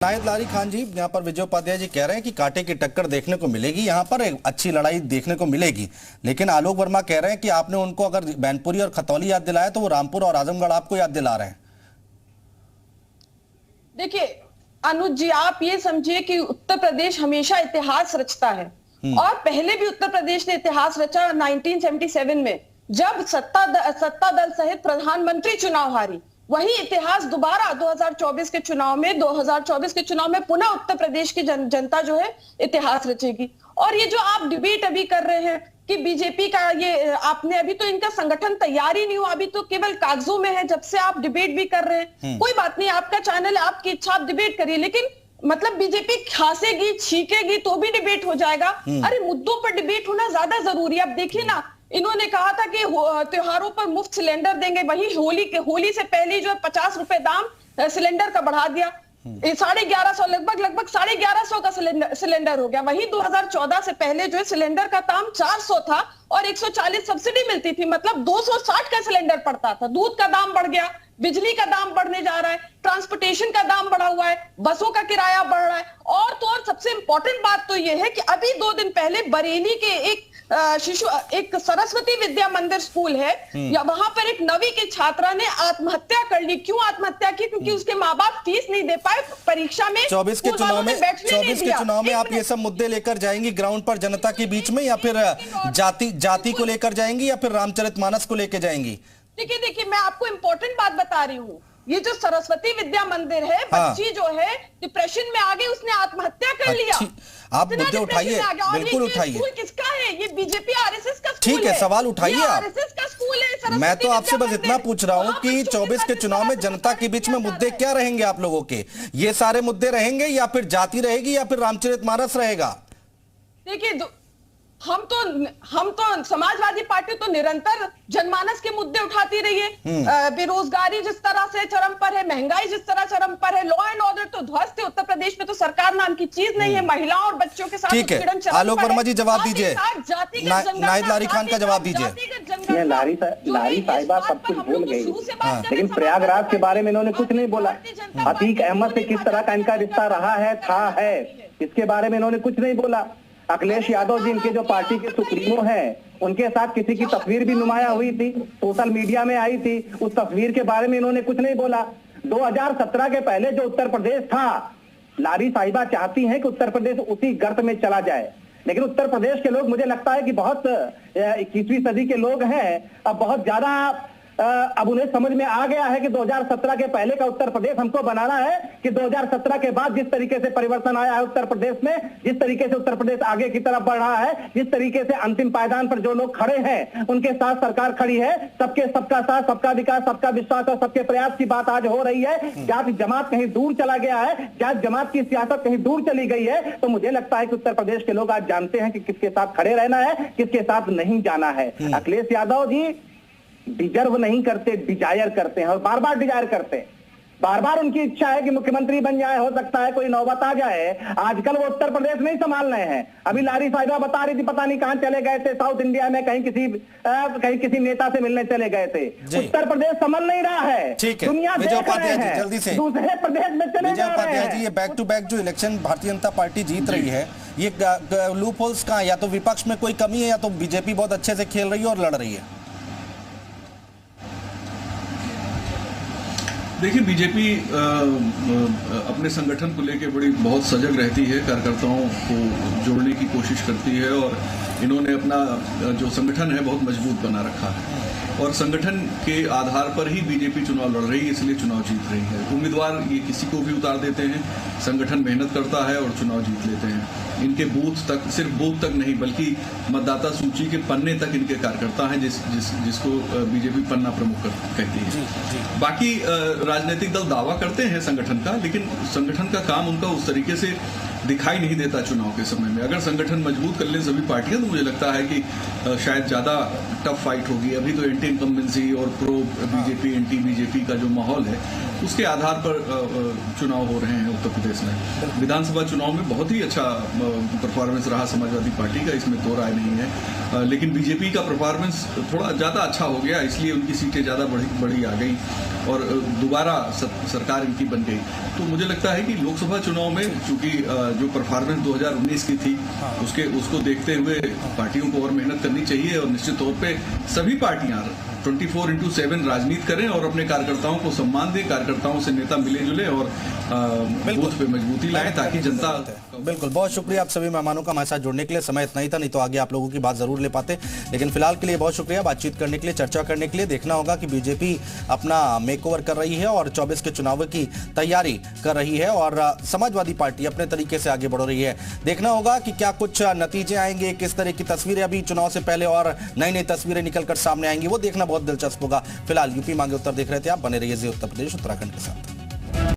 नायब लारी खान जी, यहाँ पर विजय उपाध्याय जी कह रहे हैं कि कांटे की टक्कर देखने को मिलेगी, यहाँ पर एक अच्छी लड़ाई देखने को मिलेगी। लेकिन आलोक वर्मा कह रहे हैं कि आपने उनको अगर मैनपुरी और खतौली याद दिलाया तो वो रामपुर और आजमगढ़ आपको याद दिला रहे हैं। देखिए अनुज जी, आप ये समझिए कि उत्तर प्रदेश हमेशा इतिहास रचता है और पहले भी उत्तर प्रदेश ने इतिहास रचा 1977 में, जब सत्ता दल सहित प्रधानमंत्री चुनाव हारी। वही इतिहास दोबारा 2024 के चुनाव में पुनः उत्तर प्रदेश की जनता जो है इतिहास रचेगी। और ये जो आप डिबेट अभी कर रहे हैं कि बीजेपी का ये आपने अभी तो इनका संगठन तैयार ही नहीं हुआ, अभी तो केवल कागजों में है, जब से आप डिबेट भी कर रहे हैं। कोई बात नहीं, आपका चैनल है, आपकी इच्छा, आप डिबेट करिए, लेकिन मतलब बीजेपी खांसेगी छीकेगी तो भी डिबेट हो जाएगा। अरे मुद्दों पर डिबेट होना ज्यादा जरूरी है। अब देखिए ना, इन्होंने कहा था कि त्योहारों पर मुफ्त सिलेंडर देंगे, वही होली से पहले जो है 50 रुपए दाम सिलेंडर का बढ़ा दिया। 1150 लगभग 1150 का सिलेंडर हो गया। वही 2014 से पहले जो है सिलेंडर का दाम 400 था और 140 सब्सिडी मिलती थी, मतलब 260 का सिलेंडर पड़ता था। दूध का दाम बढ़ गया, बिजली का दाम बढ़ने जा रहा है, ट्रांसपोर्टेशन का दाम बढ़ा हुआ है, बसों का किराया बढ़ रहा है। और तो और सबसे इंपॉर्टेंट बात तो यह है कि अभी 2 दिन पहले बरेली के एक सरस्वती विद्या मंदिर स्कूल है, या वहां पर एक 9वीं की छात्रा ने आत्महत्या कर ली। क्यों आत्महत्या की? क्योंकि उसके माँ बाप फीस नहीं दे पाए परीक्षा में। 24 के चुनाव में आप ये सब मुद्दे लेकर जाएंगी ग्राउंड पर जनता के बीच में, या फिर जाति को लेकर जाएंगी, या फिर रामचरितमानस को लेकर जाएंगी? देखिए मैं आपको इंपॉर्टेंट बात बता रही हूँ। ये जो सरस्वती विद्या मंदिर है, बच्ची जो है डिप्रेशन में आ गई, उसने आत्महत्या कर लिया। आप मुद्दे उठाइए, बिल्कुल उठाइए। स्कूल किसका है? ये बीजेपी आरएसएस का स्कूल है। ठीक है, सवाल उठाइए आप। आरएसएस का स्कूल है। मैं तो आपसे बस इतना पूछ रहा हूँ कि 24 के चुनाव में जनता के बीच में मुद्दे क्या रहेंगे आप लोगों के? ये सारे मुद्दे रहेंगे, या फिर जाति रहेगी, या फिर रामचरितमानस रहेगा? देखिए हम तो समाजवादी पार्टी तो निरंतर जनमानस के मुद्दे उठाती रही है। बेरोजगारी जिस तरह से चरम पर है, महंगाई जिस तरह चरम पर है, लॉ एंड ऑर्डर तो ध्वस्त है। उत्तर प्रदेश में तो सरकार नाम की चीज नहीं है। महिलाओं और बच्चों के साथ उत्पीड़न चरम पर है। आलोक वर्मा जी जवाब दीजिए, नायब लारी खान का जवाब दीजिए। लारी साहिबा सब कुछ भूल गई, लेकिन प्रयागराज के बारे में इन्होंने कुछ नहीं बोला। अतीक अहमद से किस तरह का इनका रिश्ता रहा है, इसके बारे में इन्होंने कुछ नहीं बोला। अखिलेश यादव जी, इनके जो पार्टी के सुप्रीमो हैं, उनके साथ किसी की तस्वीर भी नुमाया हुई थी, सोशल मीडिया में आई थी। उस तस्वीर के बारे में इन्होंने कुछ नहीं बोला। 2017 के पहले जो उत्तर प्रदेश था, लारी साहिबा चाहती हैं कि उत्तर प्रदेश उसी गर्त में चला जाए। लेकिन उत्तर प्रदेश के लोग, मुझे लगता है कि बहुत 21वीं सदी के लोग हैं, अब बहुत ज्यादा अब उन्हें समझ में आ गया है कि 2017 के पहले का उत्तर प्रदेश हमको बनाना है, कि 2017 के बाद जिस तरीके से परिवर्तन आया है उत्तर प्रदेश में, जिस तरीके से उत्तर प्रदेश आगे की तरफ बढ़ रहा है, जिस तरीके से अंतिम पायदान पर जो लोग खड़े हैं उनके साथ सरकार खड़ी है। सबका साथ, सबका विकास, सबका विश्वास और सबके प्रयास की बात आज हो रही है। जाति जमात कहीं दूर चला गया है, जाति जमात की सियासत कहीं दूर चली गई है। तो मुझे लगता है कि उत्तर प्रदेश के लोग आज जानते हैं कि किसके साथ खड़े रहना है, किसके साथ नहीं जाना है। अखिलेश यादव जी डिजर्व नहीं करते, डिजायर करते हैं, और बार बार डिजायर करते हैं। बार बार उनकी इच्छा है कि मुख्यमंत्री बन जाए, हो सकता है कोई नौबत आ जाए। आजकल वो उत्तर प्रदेश नहीं संभाल रहे हैं। अभी लारी साहिबा बता रही थी, पता नहीं कहां चले गए थे, साउथ इंडिया में कहीं किसी नेता से मिलने चले गए थे। उत्तर प्रदेश संभल नहीं रहा है। दुनिया देख रहे हैं, जल्दी से दूसरे प्रदेश में चले जा रहे हैं। जी, ये बैक टू बैक जो इलेक्शन भारतीय जनता पार्टी जीत रही है, ये लूप होल्स कहां? या तो विपक्ष में कोई कमी है, या तो बीजेपी बहुत अच्छे से खेल रही है और लड़ रही है। देखिए, बीजेपी अपने संगठन को लेकर बहुत सजग रहती है, कार्यकर्ताओं को जोड़ने की कोशिश करती है, और इन्होंने अपना जो संगठन है बहुत मजबूत बना रखा है, और संगठन के आधार पर ही बीजेपी चुनाव लड़ रही है, इसलिए चुनाव जीत रही है। उम्मीदवार ये किसी को भी उतार देते हैं, संगठन मेहनत करता है और चुनाव जीत लेते हैं। इनके बूथ तक, सिर्फ बूथ तक नहीं बल्कि मतदाता सूची के पन्ने तक इनके कार्यकर्ता हैं, जिसको बीजेपी पन्ना प्रमुख कहती है। बाकी राजनीतिक दल दावा करते हैं संगठन का, लेकिन संगठन का काम उनका उस तरीके से दिखाई नहीं देता चुनाव के समय में। अगर संगठन मजबूत कर लें सभी पार्टियां, तो मुझे लगता है कि शायद ज़्यादा टफ फाइट होगी। अभी तो एंटी इनकम्बेंसी और प्रो बीजेपी एंटी बीजेपी का जो माहौल है, उसके आधार पर चुनाव हो रहे हैं उत्तर प्रदेश में। विधानसभा चुनाव में बहुत ही अच्छा परफॉर्मेंस रहा समाजवादी पार्टी का, इसमें दो राय नहीं है। लेकिन बीजेपी का परफॉर्मेंस थोड़ा ज़्यादा अच्छा हो गया, इसलिए उनकी सीटें ज़्यादा बड़ी आ गई और दोबारा सरकार इनकी बन गई। तो मुझे लगता है कि लोकसभा चुनाव में चूंकि जो परफॉर्मेंस 2019 की थी, उसको देखते हुए पार्टियों को और मेहनत करनी चाहिए और निश्चित तौर पे सभी पार्टियां 24/7 राजनीति करें और अपने कार्यकर्ताओं को सम्मान दें, कार्यकर्ताओं से नेता मिले जुले और बूथ पे मजबूती लाएं ताकि जनता। बिल्कुल, बहुत शुक्रिया आप सभी मेहमानों का हमारे साथ जुड़ने के लिए। समय इतना ही था, नहीं तो आगे आप लोगों की बात जरूर ले पाते, लेकिन फिलहाल के लिए बहुत शुक्रिया बातचीत करने के लिए, चर्चा करने के लिए। देखना होगा कि बीजेपी अपना मेकओवर कर रही है और 24 के चुनाव की तैयारी कर रही है और समाजवादी पार्टी अपने तरीके से आगे बढ़ रही है। देखना होगा कि क्या कुछ नतीजे आएंगे, किस तरह की तस्वीरें अभी चुनाव से पहले और नई नई तस्वीरें निकलकर सामने आएंगी, वो देखना बहुत दिलचस्प होगा। फिलहाल यूपी मांगे उत्तर देख रहे थे आप, बने रहिए जी उत्तर प्रदेश उत्तराखंड के साथ।